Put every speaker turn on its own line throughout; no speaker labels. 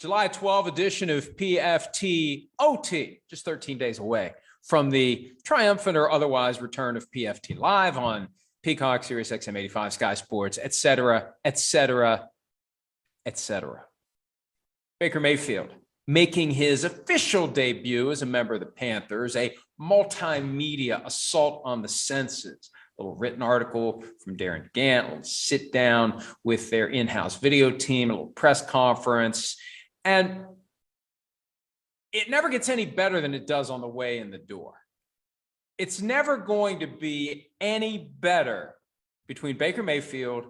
July 12 edition of PFT OT, just 13 days away from the triumphant or otherwise return of PFT Live on Peacock, Sirius XM 85, Sky Sports, etc., etc., etc. Baker Mayfield making his official debut as a member of the Panthers, a multimedia assault on the senses. A little written article from Darren Gant, a little sit down with their in-house video team, a little press conference. And it never gets any better than it does on the way in the door. It's never going to be any better between Baker Mayfield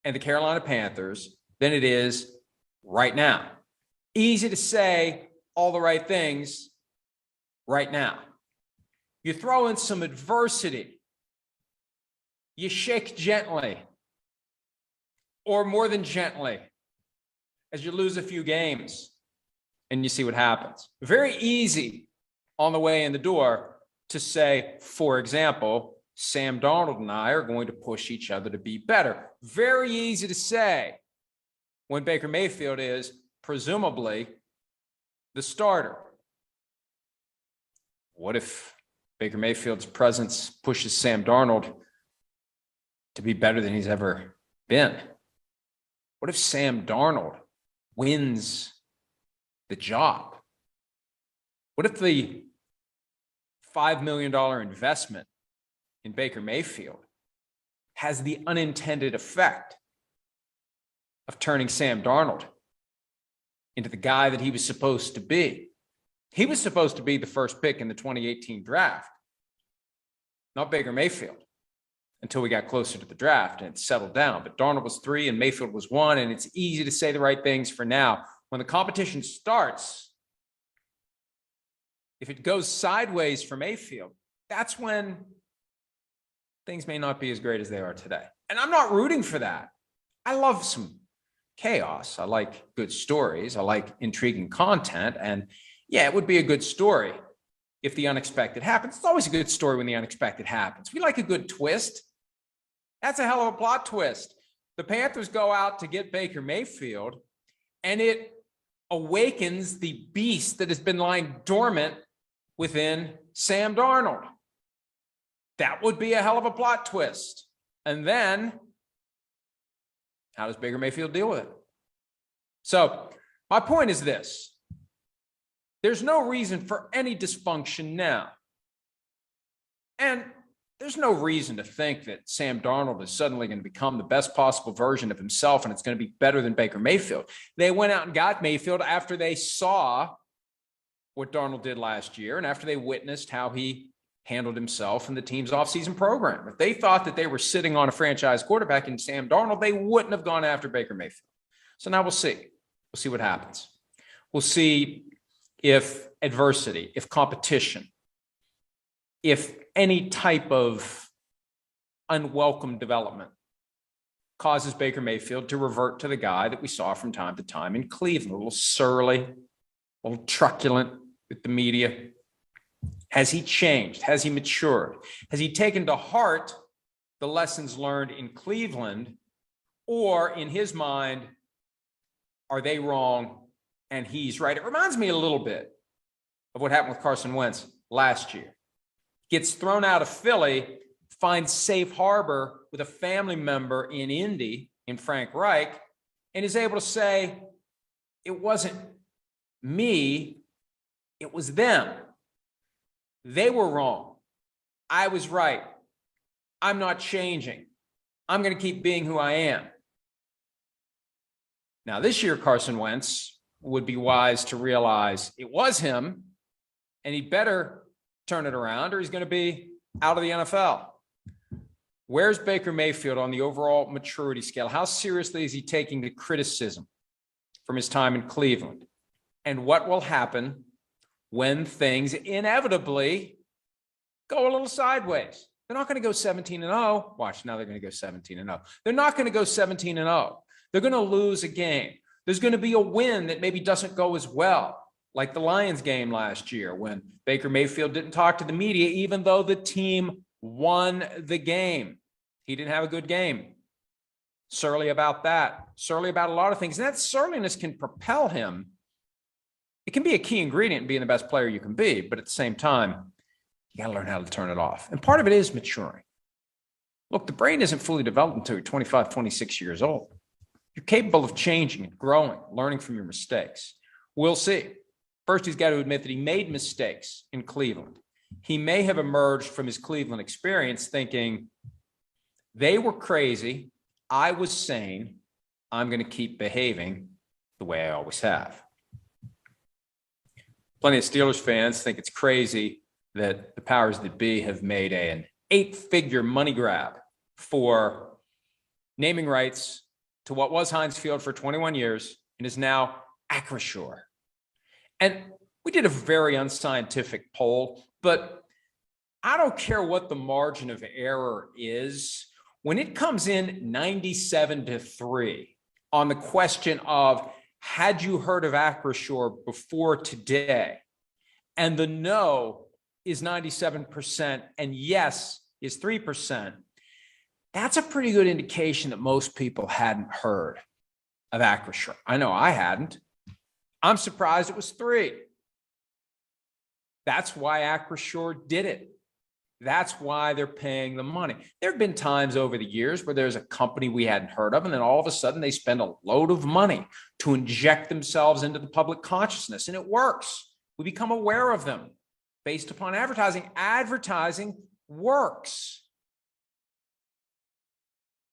and the Carolina Panthers than it is right now. Easy to say all the right things right now. You throw in some adversity. You shake gently, or more than gently, as you lose a few games and you see what happens. Very easy on the way in the door to say, for example, Sam Darnold and I are going to push each other to be better. Very easy to say when Baker Mayfield is presumably the starter. What if Baker Mayfield's presence pushes Sam Darnold to be better than he's ever been? What if Sam Darnold wins the job? What if the $5 million investment in Baker Mayfield has the unintended effect of turning Sam Darnold into the guy that he was supposed to be? He was supposed to be the first pick in the 2018 draft, not Baker Mayfield, until we got closer to the draft and it settled down. But Darnold was 3 and Mayfield was 1, and it's easy to say the right things for now. When the competition starts, if it goes sideways for Mayfield, that's when things may not be as great as they are today. And I'm not rooting for that. I love some chaos. I like good stories. I like intriguing content. And yeah, it would be a good story if the unexpected happens. It's always a good story when the unexpected happens. We like a good twist. That's a hell of a plot twist. The Panthers go out to get Baker Mayfield, and it awakens the beast that has been lying dormant within Sam Darnold. That would be a hell of a plot twist. And then, how does Baker Mayfield deal with it? So, my point is this. There's no reason for any dysfunction now. And there's no reason to think that Sam Darnold is suddenly going to become the best possible version of himself and it's going to be better than Baker Mayfield. They went out and got Mayfield after they saw what Darnold did last year and after they witnessed how he handled himself in the team's offseason program. If they thought that they were sitting on a franchise quarterback in Sam Darnold, they wouldn't have gone after Baker Mayfield. So now we'll see. We'll see what happens. We'll see if adversity, if competition, if any type of unwelcome development causes Baker Mayfield to revert to the guy that we saw from time to time in Cleveland, a little surly, a little truculent with the media. Has he changed? Has he matured? Has he taken to heart the lessons learned in Cleveland? Or in his mind, are they wrong and he's right? It reminds me a little bit of what happened with Carson Wentz last year. Gets thrown out of Philly, finds safe harbor with a family member in Indy, in Frank Reich, and is able to say, it wasn't me, it was them. They were wrong. I was right. I'm not changing. I'm going to keep being who I am. Now, this year, Carson Wentz would be wise to realize it was him, and he'd better turn it around or he's going to be out of the NFL. Where's Baker Mayfield on the overall maturity scale? How seriously is he taking the criticism from his time in Cleveland? And what will happen when things inevitably go a little sideways? They're not going to go 17-0. Watch, now they're going to go 17-0. They're not going to go 17-0. They're going to lose a game. There's going to be a win that maybe doesn't go as well, like the Lions game last year when Baker Mayfield didn't talk to the media, even though the team won the game. He didn't have a good game. Surly about that, surly about a lot of things. And that surliness can propel him. It can be a key ingredient in being the best player you can be, but at the same time, you got to learn how to turn it off. And part of it is maturing. Look, the brain isn't fully developed until you're 25, 26 years old. You're capable of changing and growing, learning from your mistakes. We'll see. First, he's got to admit that he made mistakes in Cleveland. He may have emerged from his Cleveland experience thinking, they were crazy, I was sane, I'm going to keep behaving the way I always have. Plenty of Steelers fans think it's crazy that the powers that be have made an 8-figure money grab for naming rights to what was Heinz Field for 21 years and is now Acrisure. And we did a very unscientific poll, but I don't care what the margin of error is. When it comes in 97-3 on the question of, had you heard of Acrisure before today? And the no is 97% and yes is 3%. That's a pretty good indication that most people hadn't heard of Acrisure. I know I hadn't. I'm surprised it was 3. That's why Acrisure did it. That's why they're paying the money. There have been times over the years where there's a company we hadn't heard of, and then all of a sudden they spend a load of money to inject themselves into the public consciousness, and it works. We become aware of them based upon advertising. Advertising works.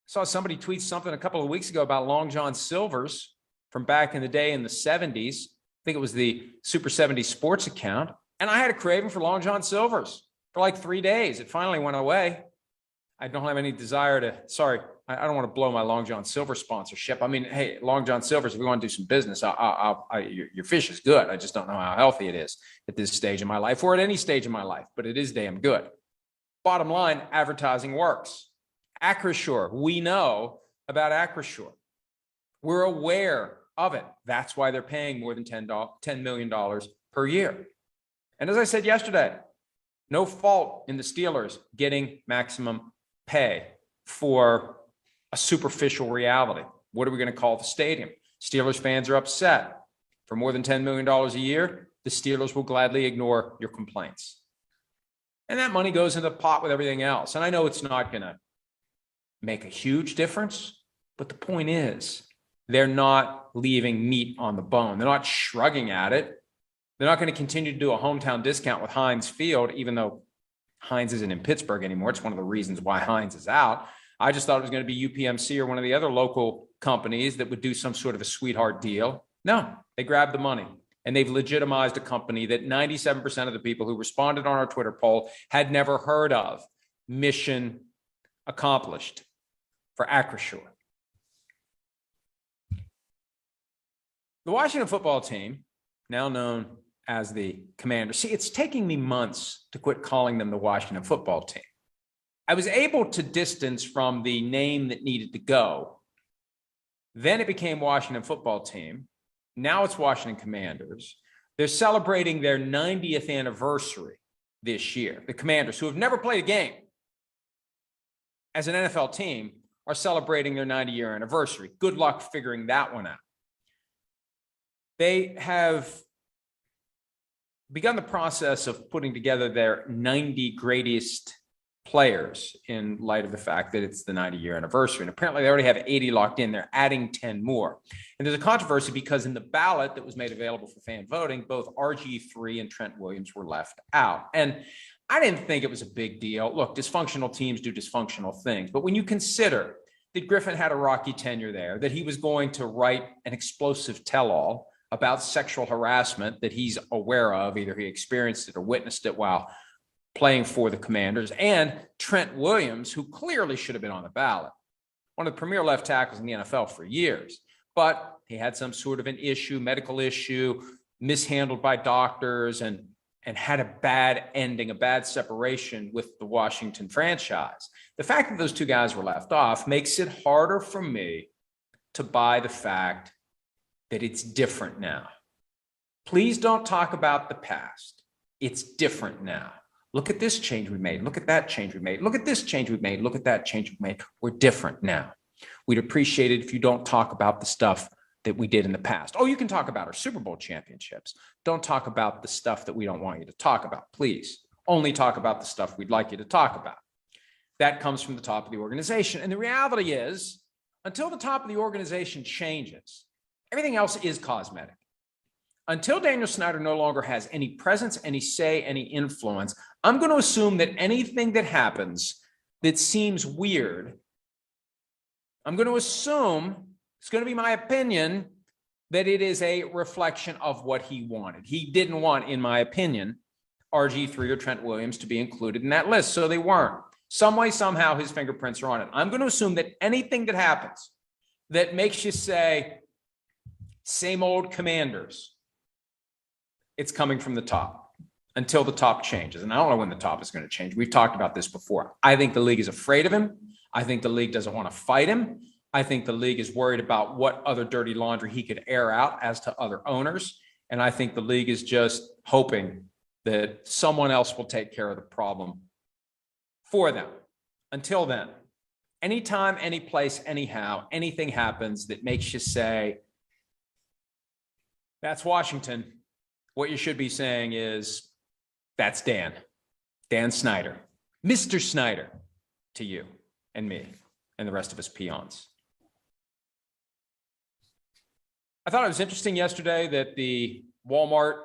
I saw somebody tweet something a couple of weeks ago about Long John Silver's from back in the day in the 70s. I think it was the Super 70s Sports account. And I had a craving for Long John Silver's for like 3 days. It finally went away. I don't have any desire to, I don't want to blow my Long John Silver sponsorship. I mean, hey, Long John Silver's, if we want to do some business, your fish is good. I just don't know how healthy it is at this stage in my life or at any stage in my life, but it is damn good. Bottom line, advertising works. Acrisure, we know about Acrisure. We're aware of it. That's why they're paying more than $10 million per year. And as I said yesterday, no fault in the Steelers getting maximum pay for a superficial reality. What are we going to call the stadium? Steelers fans are upset. For more than $10 million a year, the Steelers will gladly ignore your complaints. And that money goes into the pot with everything else. And I know it's not going to make a huge difference, but the point is, they're not leaving meat on the bone. They're not shrugging at it. They're not going to continue to do a hometown discount with Heinz Field, even though Heinz isn't in Pittsburgh anymore. It's one of the reasons why Heinz is out. I just thought it was going to be UPMC or one of the other local companies that would do some sort of a sweetheart deal. No, they grabbed the money, and they've legitimized a company that 97% of the people who responded on our Twitter poll had never heard of. Mission accomplished for Acrisure. The Washington football team, now known as the Commanders. See, it's taking me months to quit calling them the Washington football team. I was able to distance from the name that needed to go. Then it became Washington football team. Now it's Washington Commanders. They're celebrating their 90th anniversary this year. The Commanders, who have never played a game as an NFL team, are celebrating their 90-year anniversary. Good luck figuring that one out. They have begun the process of putting together their 90 greatest players in light of the fact that it's the 90-year anniversary. And apparently they already have 80 locked in. They're adding 10 more. And there's a controversy because in the ballot that was made available for fan voting, both RG3 and Trent Williams were left out. And I didn't think it was a big deal. Look, dysfunctional teams do dysfunctional things. But when you consider that Griffin had a rocky tenure there, that he was going to write an explosive tell-all about sexual harassment that he's aware of, either he experienced it or witnessed it while playing for the Commanders, and Trent Williams, who clearly should have been on the ballot, one of the premier left tackles in the NFL for years, but he had some sort of an issue, medical issue, mishandled by doctors, and had a bad ending, a bad separation with the Washington franchise. The fact that those two guys were left off makes it harder for me to buy the fact that it's different now. Please don't talk about the past. It's different now. Look at this change we made. Look at that change we made. Look at this change we made. Look at that change we made. We're different now. We'd appreciate it if you don't talk about the stuff that we did in the past. Oh, you can talk about our Super Bowl championships. Don't talk about the stuff that we don't want you to talk about, please. Only talk about the stuff we'd like you to talk about. That comes from the top of the organization. And the reality is, until the top of the organization changes, everything else is cosmetic. Until Daniel Snyder no longer has any presence, any say, any influence, I'm going to assume that anything that happens that seems weird, I'm going to assume, it's going to be my opinion, that it is a reflection of what he wanted. He didn't want, in my opinion, RG3 or Trent Williams to be included in that list, so they weren't. Some way, somehow, his fingerprints are on it. I'm going to assume that anything that happens that makes you say, same old Commanders, it's coming from the top until the top changes. And I don't know when the top is going to change. We've talked about this before. I think the league is afraid of him. I think the league doesn't want to fight him. I think the league is worried about what other dirty laundry he could air out as to other owners. And I think the league is just hoping that someone else will take care of the problem for them. Until then, anytime, any place, anyhow, anything happens that makes you say, that's Washington, what you should be saying is, that's Dan Snyder, Mr. Snyder, to you and me and the rest of us peons. I thought it was interesting yesterday that the Walmart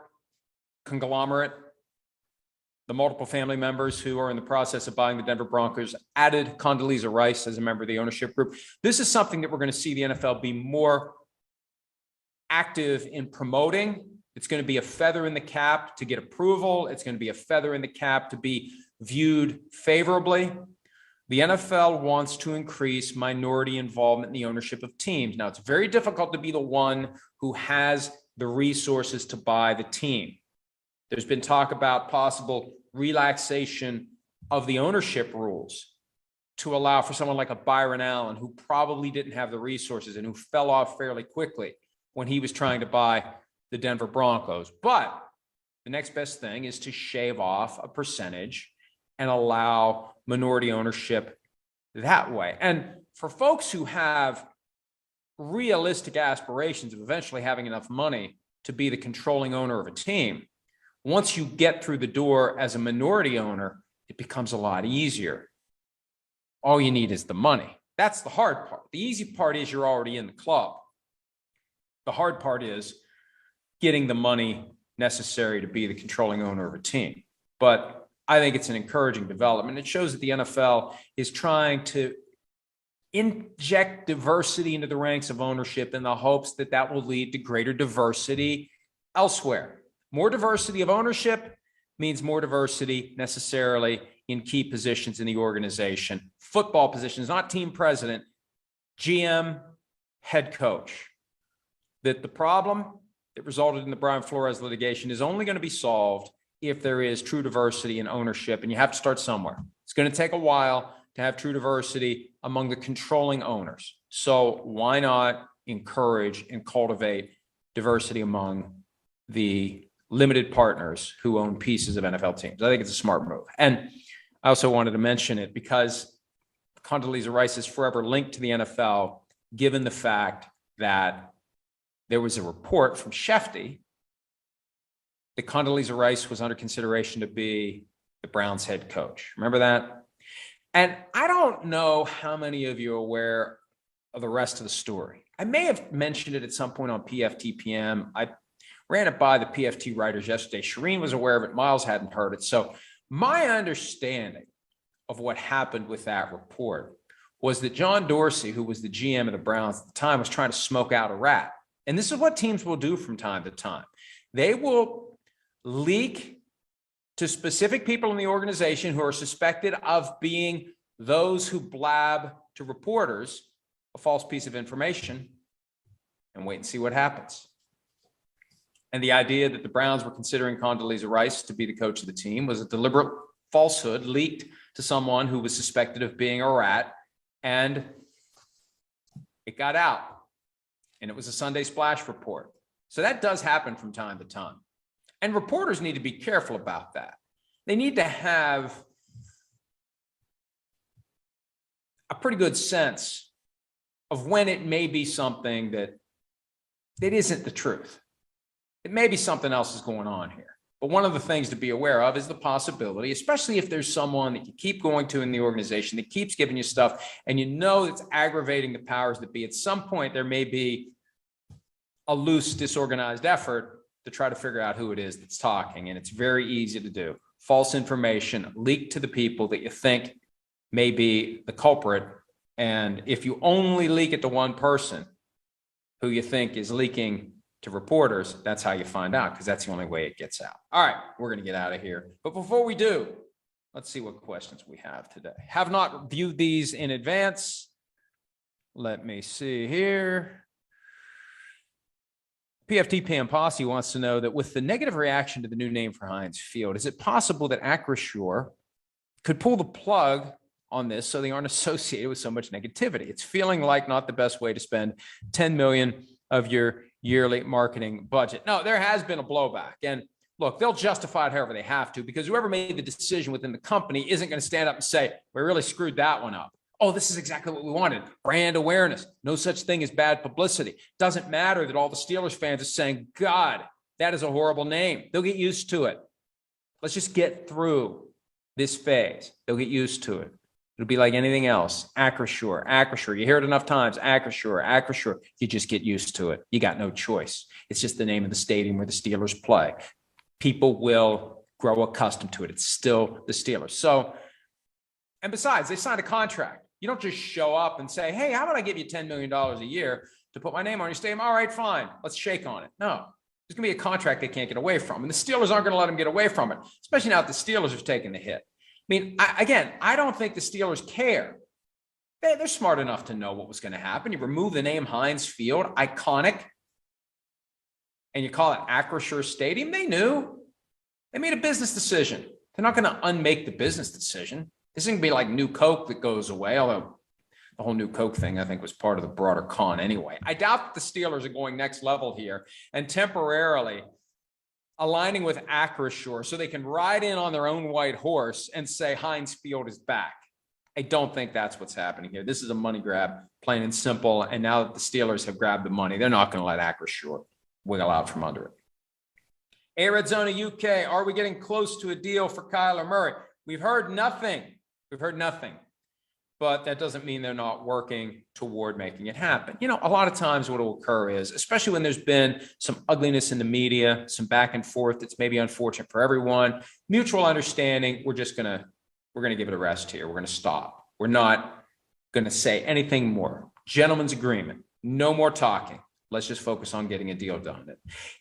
conglomerate, the multiple family members who are in the process of buying the Denver Broncos, added Condoleezza Rice as a member of the ownership group. This is something that we're going to see the NFL be more active in promoting. It's going to be a feather in the cap to get approval. It's going to be a feather in the cap to be viewed favorably. The NFL wants to increase minority involvement in the ownership of teams. Now, it's very difficult to be the one who has the resources to buy the team. There's been talk about possible relaxation of the ownership rules to allow for someone like a Byron Allen, who probably didn't have the resources and who fell off fairly quickly when he was trying to buy the Denver Broncos. But the next best thing is to shave off a percentage and allow minority ownership that way. And for folks who have realistic aspirations of eventually having enough money to be the controlling owner of a team, once you get through the door as a minority owner, it becomes a lot easier. All you need is the money. That's the hard part. The easy part is you're already in the club. The hard part is getting the money necessary to be the controlling owner of a team. But I think it's an encouraging development. It shows that the NFL is trying to inject diversity into the ranks of ownership in the hopes that that will lead to greater diversity elsewhere. More diversity of ownership means more diversity necessarily in key positions in the organization. Football positions, not team president, GM, head coach. That the problem that resulted in the Brian Flores litigation is only going to be solved if there is true diversity in ownership, and you have to start somewhere. It's going to take a while to have true diversity among the controlling owners. So why not encourage and cultivate diversity among the limited partners who own pieces of NFL teams? I think it's a smart move. And I also wanted to mention it because Condoleezza Rice is forever linked to the NFL, given the fact that there was a report from Shefty that Condoleezza Rice was under consideration to be the Browns head coach. Remember that? And I don't know how many of you are aware of the rest of the story. I may have mentioned it at some point on PFTPM. I ran it by the PFT writers yesterday. Shireen was aware of it. Miles hadn't heard it. So my understanding of what happened with that report was that John Dorsey, who was the GM of the Browns at the time, was trying to smoke out a rat. And this is what teams will do from time to time. They will leak to specific people in the organization who are suspected of being those who blab to reporters a false piece of information and wait and see what happens. And the idea that the Browns were considering Condoleezza Rice to be the coach of the team was a deliberate falsehood leaked to someone who was suspected of being a rat, and it got out. And it was a Sunday Splash report. So that does happen from time to time. And reporters need to be careful about that. They need to have a pretty good sense of when it may be something that isn't the truth. It may be something else is going on here. But one of the things to be aware of is the possibility, especially if there's someone that you keep going to in the organization that keeps giving you stuff and you know it's aggravating the powers that be. At some point, there may be a loose, disorganized effort to try to figure out who it is that's talking. And it's very easy to do. False information leaked to the people that you think may be the culprit. And if you only leak it to one person who you think is leaking to reporters, that's how you find out, because that's the only way it gets out. All right, we're going to get out of here. But before we do, let's see what questions we have today. Have not viewed these in advance. Let me see here. PFTPM Posse wants to know that with the negative reaction to the new name for Heinz Field, is it possible that Acrisure could pull the plug on this so they aren't associated with so much negativity? It's feeling like not the best way to spend $10 million of your yearly marketing budget. No, there has been a blowback. And look, they'll justify it however they have to, because whoever made the decision within the company isn't going to stand up and say, we really screwed that one up. Oh, this is exactly what we wanted. Brand awareness. No such thing as bad publicity. Doesn't matter that all the Steelers fans are saying, God, that is a horrible name. They'll get used to it. Let's just get through this phase. They'll get used to it. It'll be like anything else. Acrisure, Acrisure. You hear it enough times. Acrisure, Acrisure. You just get used to it. You got no choice. It's just the name of the stadium where the Steelers play. People will grow accustomed to it. It's still the Steelers. So, and besides, they signed a contract. You don't just show up and say, hey, how about I give you $10 million a year to put my name on your stadium? All right, fine. Let's shake on it. No, there's going to be a contract they can't get away from. And the Steelers aren't going to let them get away from it, especially now that the Steelers have taken the hit. I mean, I don't think the Steelers care. They're smart enough to know what was going to happen. You remove the name Heinz Field, iconic, and you call it Acrisure Stadium. They knew. They made a business decision. They're not going to unmake the business decision. This isn't going to be like New Coke that goes away, although the whole New Coke thing, I think, was part of the broader con anyway. I doubt that the Steelers are going next level here and temporarily aligning with Acrisure so they can ride in on their own white horse and say Heinz Field is back. I don't think that's what's happening here. This is a money grab, plain and simple. And now that the Steelers have grabbed the money, they're not going to let Acrisure wiggle out from under it. Arizona, UK, are we getting close to a deal for Kyler Murray? We've heard nothing. We've heard nothing. But that doesn't mean they're not working toward making it happen. You know, a lot of times what will occur is, especially when there's been some ugliness in the media, some back and forth that's maybe unfortunate for everyone, mutual understanding, we're going to give it a rest here. We're going to stop. We're not going to say anything more. Gentleman's agreement. No more talking. Let's just focus on getting a deal done.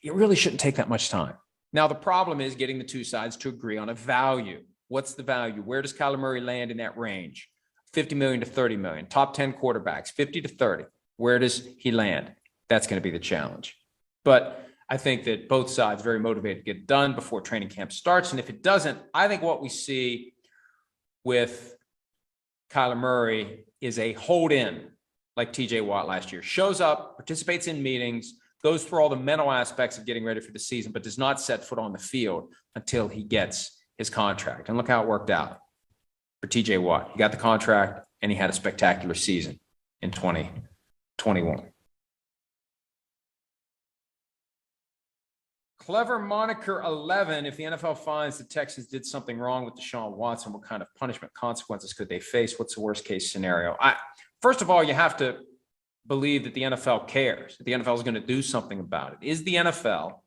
It really shouldn't take that much time. Now, the problem is getting the two sides to agree on a value. What's the value? Where does Kyler Murray land in that range? 50 million to 30 million, top 10 quarterbacks, 50 to 30. Where does he land? That's going to be the challenge. But I think that both sides are very motivated to get it done before training camp starts. And if it doesn't, I think what we see with Kyler Murray is a hold in, like TJ Watt last year. Shows up, participates in meetings, goes through all the mental aspects of getting ready for the season, but does not set foot on the field until he gets his contract. And look how it worked out for TJ Watt. He got the contract and he had a spectacular season in 2021. Clever Moniker 11. If the NFL finds the Texans did something wrong with Deshaun Watson, what kind of punishment consequences could they face? What's the worst case scenario? First of all, you have to believe that the NFL cares, that the NFL is going to do something about it. Is the NFL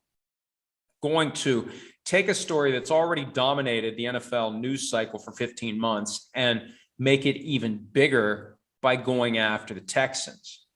going to take a story that's already dominated the NFL news cycle for 15 months and make it even bigger by going after the Texans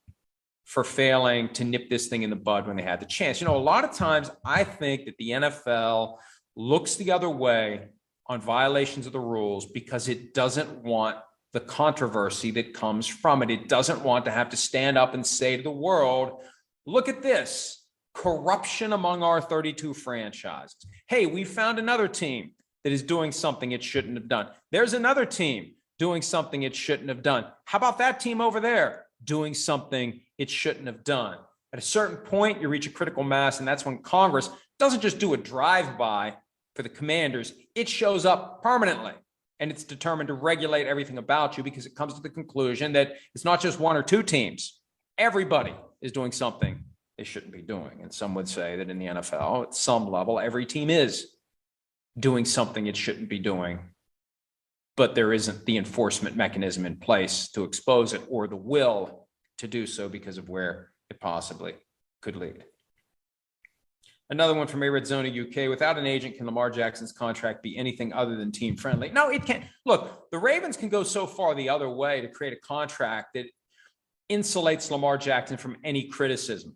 for failing to nip this thing in the bud when they had the chance? You know, a lot of times I think that the NFL looks the other way on violations of the rules because it doesn't want the controversy that comes from it. It doesn't want to have to stand up and say to the world, look at this. Corruption among our 32 franchises. Hey, we found another team that is doing something it shouldn't have done. There's another team doing something it shouldn't have done. How about that team over there doing something it shouldn't have done? At a certain point, you reach a critical mass, and that's when Congress doesn't just do a drive-by for the Commanders. It shows up permanently. And it's determined to regulate everything about you because it comes to the conclusion that it's not just one or two teams. Everybody is doing something they shouldn't be doing. And some would say that in the NFL, at some level, every team is doing something it shouldn't be doing, but there isn't the enforcement mechanism in place to expose it or the will to do so because of where it possibly could lead. Another one from Arizona, UK. Without an agent, can Lamar Jackson's contract be anything other than team friendly? No, it can't. Look, the Ravens can go so far the other way to create a contract that insulates Lamar Jackson from any criticism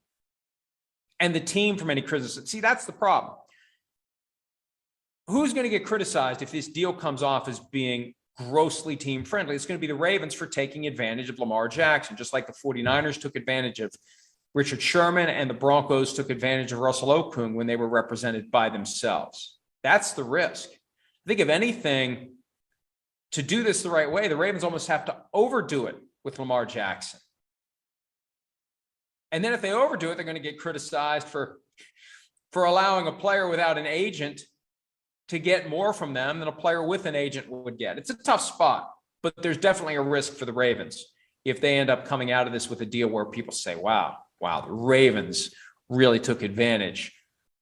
and the team from any criticism. See, that's the problem. Who's going to get criticized if this deal comes off as being grossly team friendly? It's going to be the Ravens for taking advantage of Lamar Jackson, just like the 49ers took advantage of Richard Sherman and the Broncos took advantage of Russell Okung when they were represented by themselves. That's the risk. I think if anything, to do this the right way, the Ravens almost have to overdo it with Lamar Jackson. And then if they overdo it, they're going to get criticized for allowing a player without an agent to get more from them than a player with an agent would get. It's a tough spot, but there's definitely a risk for the Ravens if they end up coming out of this with a deal where people say, wow, the Ravens really took advantage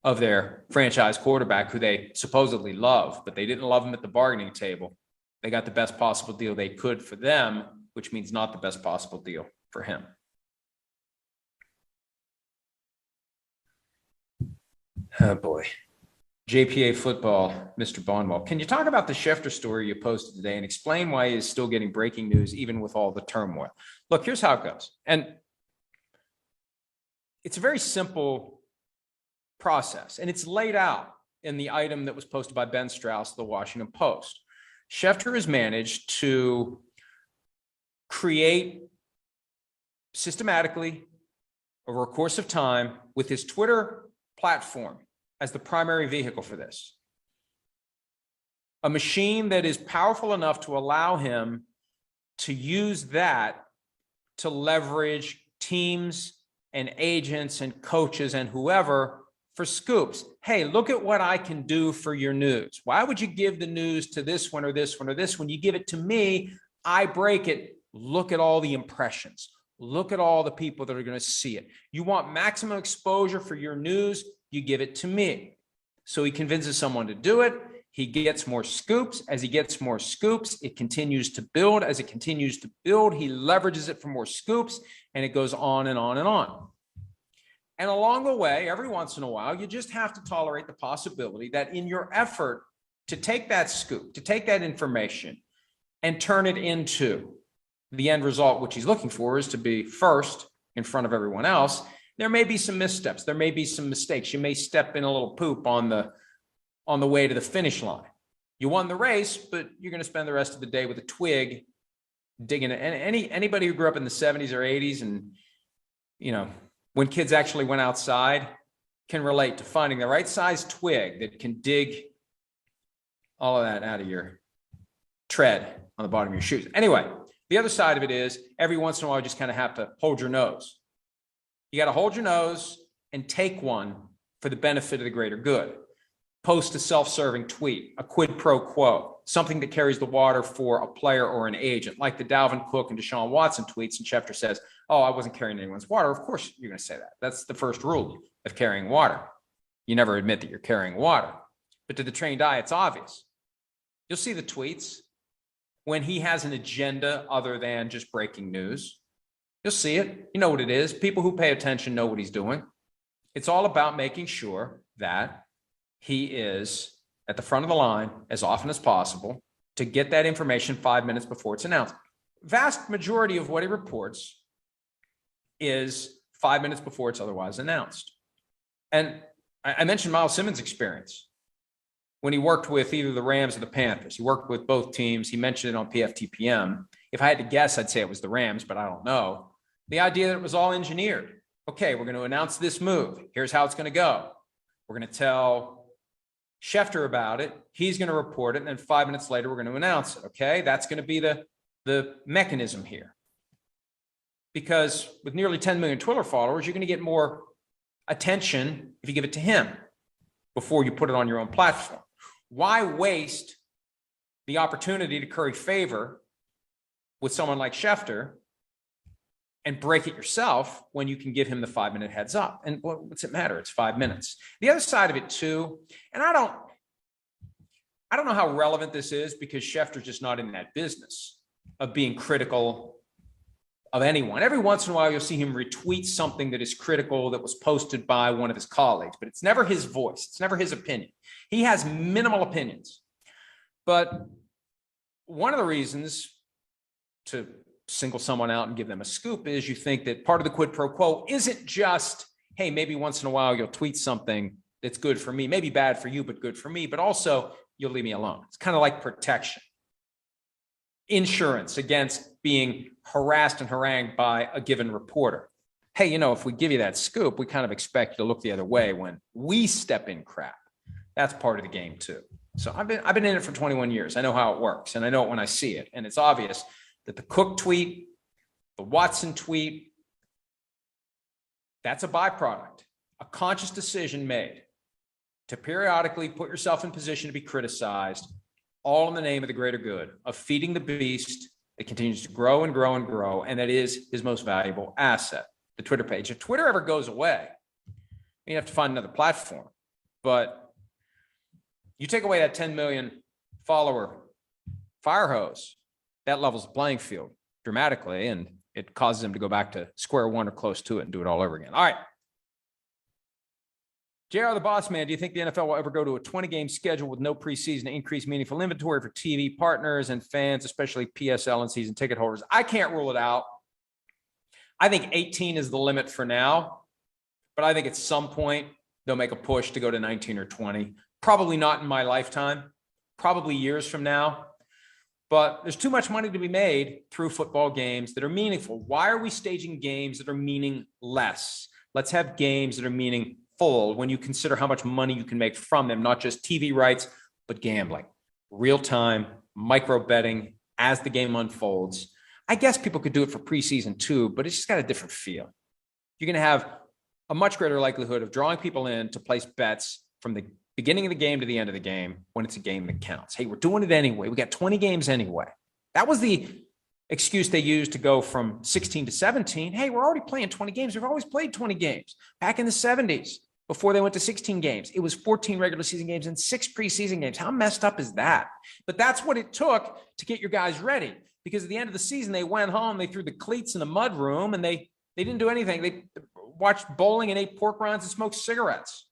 of their franchise quarterback who they supposedly love, but they didn't love him at the bargaining table. They got the best possible deal they could for them, which means not the best possible deal for him. Oh boy. JPA football, Mr. Bonwell. Can you talk about the Schefter story you posted today and explain why he is still getting breaking news even with all the turmoil? Look, here's how it goes. And it's a very simple process, and it's laid out in the item that was posted by Ben Strauss of the Washington Post. Schefter has managed to create systematically over a course of time with his Twitter platform as the primary vehicle for this, a machine that is powerful enough to allow him to use that to leverage teams and agents and coaches and whoever for scoops. Hey, look at what I can do for your news. Why would you give the news to this one or this one or this one? You give it to me, I break it. Look at all the impressions. Look at all the people that are going to see it. You want maximum exposure for your news, you give it to me. So he convinces someone to do it. He gets more scoops. As he gets more scoops, it continues to build. As it continues to build, he leverages it for more scoops, and it goes on and on and on. And along the way, every once in a while, you just have to tolerate the possibility that in your effort to take that scoop, to take that information and turn it into the end result, which he's looking for is to be first in front of everyone else, there may be some missteps. There may be some mistakes. You may step in a little poop on the way to the finish line. You won the race, but you're going to spend the rest of the day with a twig digging it. And anybody who grew up in the 70s or 80s and, you know, when kids actually went outside can relate to finding the right size twig that can dig all of that out of your tread on the bottom of your shoes. Anyway, the other side of it is every once in a while, you just kind of have to hold your nose. You got to hold your nose and take one for the benefit of the greater good. Post a self-serving tweet, a quid pro quo, something that carries the water for a player or an agent, like the Dalvin Cook and Deshaun Watson tweets. And Schefter says, oh, I wasn't carrying anyone's water. Of course, you're going to say that. That's the first rule of carrying water. You never admit that you're carrying water. But to the trained eye, it's obvious. You'll see the tweets when he has an agenda other than just breaking news. You'll see it. You know what it is. People who pay attention know what he's doing. It's all about making sure that he is at the front of the line as often as possible to get that information 5 minutes before it's announced. Vast majority of what he reports is 5 minutes before it's otherwise announced. And I mentioned Miles Simmons' experience when he worked with either the Rams or the Panthers. He worked with both teams. He mentioned it on PFTPM. If I had to guess, I'd say it was the Rams, but I don't know. The idea that it was all engineered. Okay, we're going to announce this move. Here's how it's going to go. We're going to tell Schefter about it. He's going to report it. And then 5 minutes later, we're going to announce it. Okay, that's going to be the mechanism here. Because with nearly 10 million Twitter followers, you're going to get more attention if you give it to him before you put it on your own platform. Why waste the opportunity to curry favor with someone like Schefter and break it yourself when you can give him the 5-minute heads up. And what's it matter? It's 5 minutes. The other side of it too, and I don't know how relevant this is because Schefter's just not in that business of being critical of anyone. Every once in a while, you'll see him retweet something that is critical that was posted by one of his colleagues, but it's never his voice. It's never his opinion. He has minimal opinions. But one of the reasons to single someone out and give them a scoop is you think that part of the quid pro quo isn't just, hey, maybe once in a while you'll tweet something that's good for me, maybe bad for you, but good for me, but also you'll leave me alone. It's kind of like protection. Insurance against being harassed and harangued by a given reporter. Hey, if we give you that scoop, we kind of expect you to look the other way when we step in crap. That's part of the game too. So I've been in it for 21 years. I know how it works, and I know it when I see it. And it's obvious that the Cook tweet, the Watson tweet, that's a byproduct, a conscious decision made to periodically put yourself in position to be criticized, all in the name of the greater good of feeding the beast that continues to grow and grow and grow, and that is his most valuable asset, the Twitter page. If Twitter ever goes away, you have to find another platform. But you take away that 10 million follower fire hose, that levels the playing field dramatically, and it causes him to go back to square one or close to it and do it all over again. All right. JR, the boss man, do you think the NFL will ever go to a 20-game schedule with no preseason to increase meaningful inventory for TV partners and fans, especially PSL and season ticket holders? I can't rule it out. I think 18 is the limit for now, but I think at some point they'll make a push to go to 19 or 20. Probably not in my lifetime, probably years from now. But there's too much money to be made through football games that are meaningful. Why are we staging games that are meaningless? Let's have games that are meaningful when you consider how much money you can make from them, not just TV rights, but gambling, real time, micro betting as the game unfolds. I guess people could do it for preseason too, but it's just got a different feel. You're going to have a much greater likelihood of drawing people in to place bets from the beginning of the game to the end of the game when it's a game that counts. Hey, we're doing it anyway. We got 20 games anyway. That was the excuse they used to go from 16 to 17. Hey, we're already playing 20 games. We've always played 20 games. Back in the 70s, before they went to 16 games, it was 14 regular season games and 6 preseason games. How messed up is that? But that's what it took to get your guys ready, because at the end of the season, they went home, they threw the cleats in the mud room, and they didn't do anything. They watched bowling and ate pork rinds and smoked cigarettes.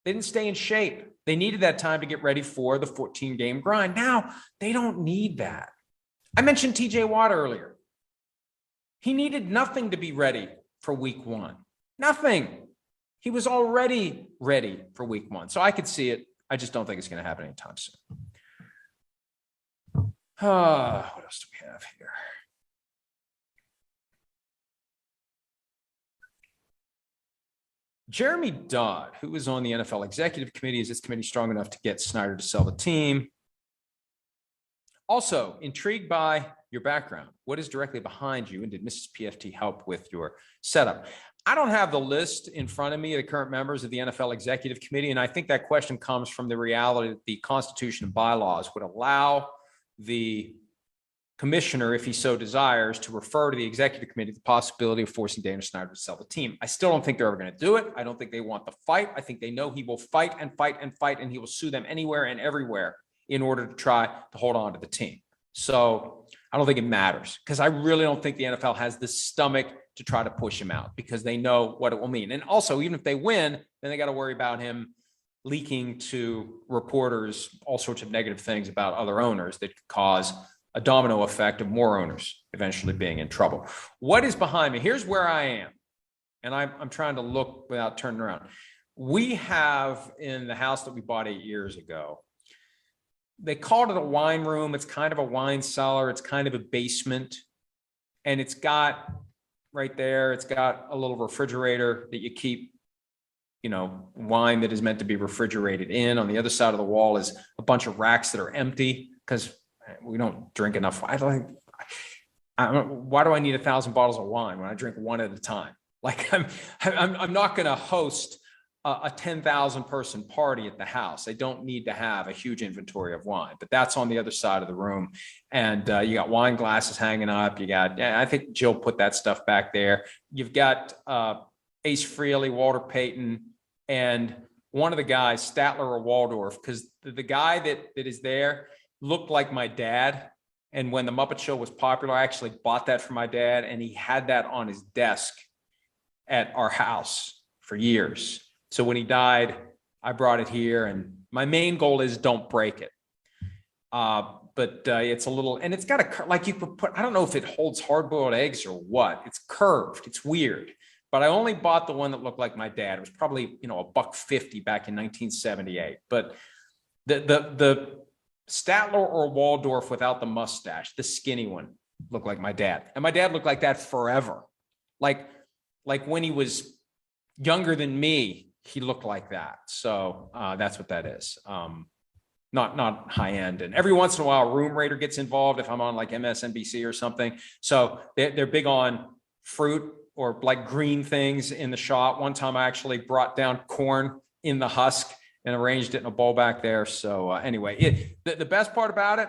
They didn't stay in shape. They needed that time to get ready for the 14-game grind. Now, they don't need that. I mentioned TJ Watt earlier. He needed nothing to be ready for week 1. Nothing. He was already ready for week 1. So I could see it. I just don't think it's going to happen anytime soon. What else do we have here? Jeremy Dodd, who was on the NFL executive committee, is this committee strong enough to get Snyder to sell the team? Also, intrigued by your background. What is directly behind you, and did Mrs. PFT help with your setup? I don't have the list in front of me of the current members of the NFL executive committee, and I think that question comes from the reality that the Constitution and bylaws would allow the commissioner, if he so desires, to refer to the executive committee the possibility of forcing Dana Snyder to sell the team. I still don't think they're ever going to do it. I don't think they want the fight. I think they know he will fight and fight and fight, and he will sue them anywhere and everywhere in order to try to hold on to the team. So I don't think it matters, because I really don't think the NFL has the stomach to try to push him out, because they know what it will mean. And also, even if they win, then they got to worry about him leaking to reporters all sorts of negative things about other owners that could cause a domino effect of more owners eventually being in trouble. What is behind me? Here's where I am. And I'm trying to look without turning around. We have, in the house that we bought 8 years ago, they called it a wine room. It's kind of a wine cellar. It's kind of a basement. And it's got right there, it's got a little refrigerator that you keep, wine that is meant to be refrigerated in. On the other side of the wall is a bunch of racks that are empty, because we don't drink enough. Why do I need 1,000 bottles of wine when I drink one at a time? Like I'm not going to host a 10,000 person party at the house. They don't need to have a huge inventory of wine, but that's on the other side of the room. And you got wine glasses hanging up. You got, I think Jill put that stuff back there. You've got Ace Frehley, Walter Payton, and one of the guys, Statler or Waldorf, because the guy that is there looked like my dad. And when the Muppet Show was popular, I actually bought that for my dad, and he had that on his desk at our house for years. So when he died, I brought it here, and my main goal is don't break it. But it's a little, and it's got a, like you could put, I don't know if it holds hard-boiled eggs or what. It's curved. It's weird. But I only bought the one that looked like my dad. It was probably, $1.50 back in 1978. But the Statler or Waldorf without the mustache, the skinny one, looked like my dad. And my dad looked like that forever. Like when he was younger than me, he looked like that. So that's what that is. Not high end. And every once in a while, Room Raider gets involved if I'm on like MSNBC or something. So they're big on fruit or like green things in the shot. One time I actually brought down corn in the husk and arranged it in a bowl back there. So anyway, the best part about it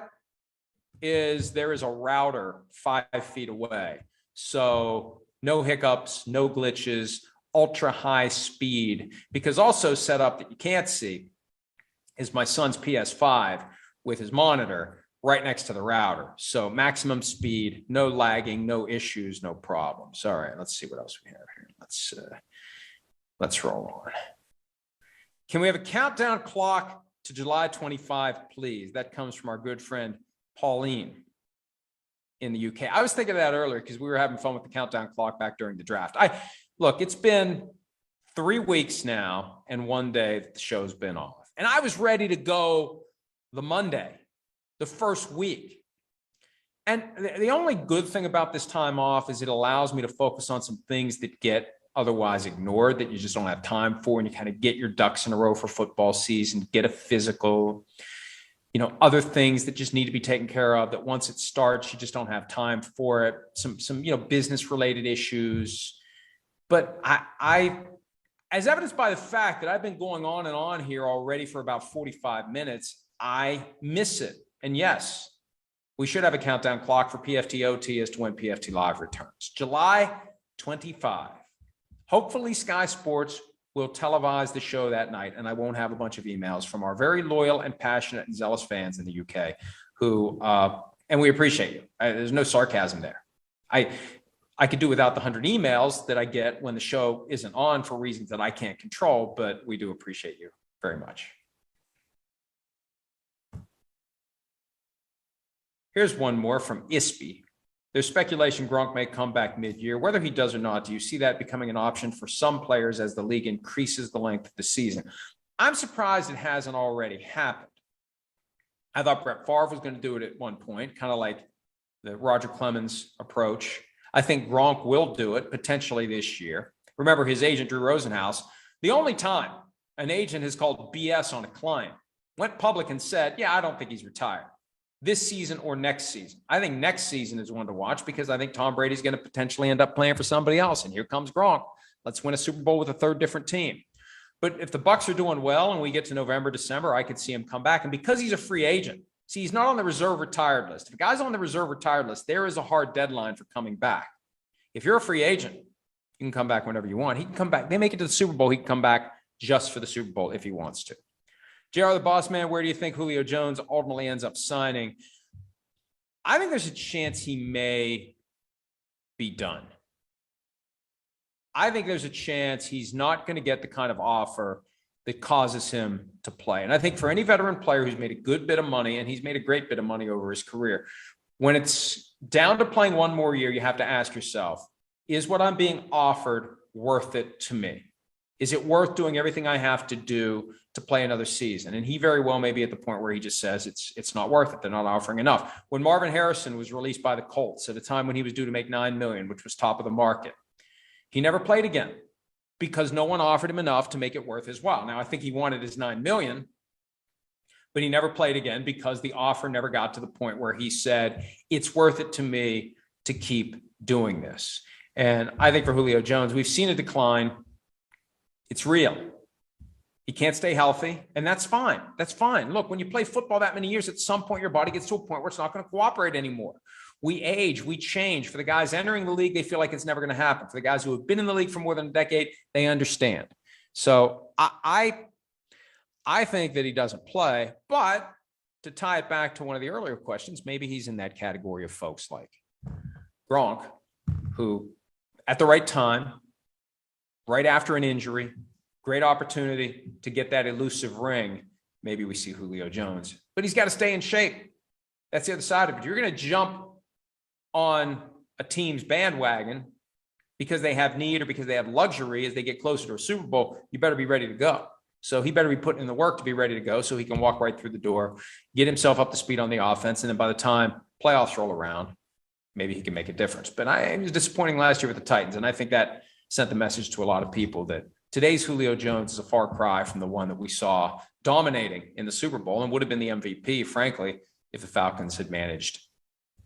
is there is a router 5 feet away. So no hiccups, no glitches, ultra high speed, because also set up that you can't see is my son's PS5 with his monitor right next to the router. So maximum speed, no lagging, no issues, no problems. All right, let's see what else we have here. Let's roll on. Can we have a countdown clock to July 25, please? That comes from our good friend Pauline in the UK. I was thinking of that earlier because we were having fun with the countdown clock back during the draft. Look, it's been 3 weeks now and 1 day that the show's been off. And I was ready to go the Monday, the first week. And the only good thing about this time off is it allows me to focus on some things that get otherwise ignored, that you just don't have time for, and you kind of get your ducks in a row for football season, get a physical, other things that just need to be taken care of, that once it starts, you just don't have time for it. Some business related issues. But I, as evidenced by the fact that I've been going on and on here already for about 45 minutes, I miss it. And yes, we should have a countdown clock for PFTOT as to when PFT Live returns. July 25. Hopefully Sky Sports will televise the show that night, and I won't have a bunch of emails from our very loyal and passionate and zealous fans in the UK who, and we appreciate you. There's no sarcasm there. I could do without the 100 emails that I get when the show isn't on for reasons that I can't control, but we do appreciate you very much. Here's one more from Ispy. There's speculation Gronk may come back mid-year. Whether he does or not, do you see that becoming an option for some players as the league increases the length of the season? I'm surprised it hasn't already happened. I thought Brett Favre was going to do it at one point, kind of like the Roger Clemens approach. I think Gronk will do it potentially this year. Remember his agent, Drew Rosenhaus, the only time an agent has called BS on a client, went public and said, yeah, I don't think he's retired this season or next season. I think next season is one to watch because I think Tom Brady's going to potentially end up playing for somebody else. And here comes Gronk. Let's win a Super Bowl with a third different team. But if the Bucs are doing well and we get to November, December, I could see him come back. And because he's a free agent, see, he's not on the reserve retired list. If a guy's on the reserve retired list, there is a hard deadline for coming back. If you're a free agent, you can come back whenever you want. He can come back. They make it to the Super Bowl. He can come back just for the Super Bowl if he wants to. JR, the boss man, where do you think Julio Jones ultimately ends up signing? I think there's a chance he may be done. I think there's a chance he's not going to get the kind of offer that causes him to play. And I think for any veteran player who's made a good bit of money, and he's made a great bit of money over his career, when it's down to playing one more year, you have to ask yourself, is what I'm being offered worth it to me? Is it worth doing everything I have to do to play another season? And he very well may be at the point where he just says it's not worth it. They're not offering enough. When Marvin Harrison was released by the Colts at a time when he was due to make $9 million, which was top of the market, he never played again because no one offered him enough to make it worth his while. Now, I think he wanted his $9 million, but he never played again because the offer never got to the point where he said, it's worth it to me to keep doing this. And I think for Julio Jones, we've seen a decline. It's real. He can't stay healthy, and that's fine. That's fine. Look, when you play football that many years, at some point your body gets to a point where it's not going to cooperate anymore. We age, we change. For the guys entering the league, they feel like it's never going to happen. For the guys who have been in the league for more than a decade, they understand. So I think that he doesn't play, but to tie it back to one of the earlier questions, maybe he's in that category of folks like Gronk, who at the right time, right after an injury, great opportunity to get that elusive ring. Maybe we see Julio Jones, but he's got to stay in shape. That's the other side of it. You're going to jump on a team's bandwagon because they have need or because they have luxury as they get closer to a Super Bowl. You better be ready to go. So he better be putting in the work to be ready to go so he can walk right through the door, get himself up to speed on the offense. And then by the time playoffs roll around, maybe he can make a difference. But it was disappointing last year with the Titans. And I think that sent the message to a lot of people that today's Julio Jones is a far cry from the one that we saw dominating in the Super Bowl and would have been the MVP, frankly, if the Falcons had managed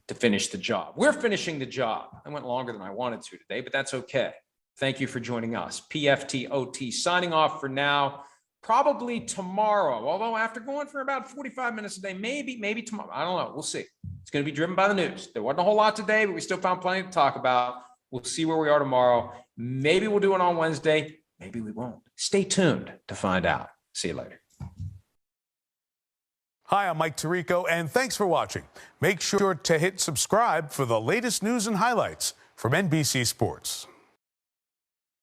to finish the job. We're finishing the job. I went longer than I wanted to today, but that's okay. Thank you for joining us. PFTOT signing off for now. Probably tomorrow, although after going for about 45 minutes a day, maybe tomorrow. I don't know. We'll see. It's going to be driven by the news. There wasn't a whole lot today, but we still found plenty to talk about. We'll see where we are tomorrow. Maybe we'll do it on Wednesday. Maybe we won't. Stay tuned to find out. See you later.
Hi, I'm Mike Tirico, and thanks for watching. Make sure to hit subscribe for the latest news and highlights from NBC Sports.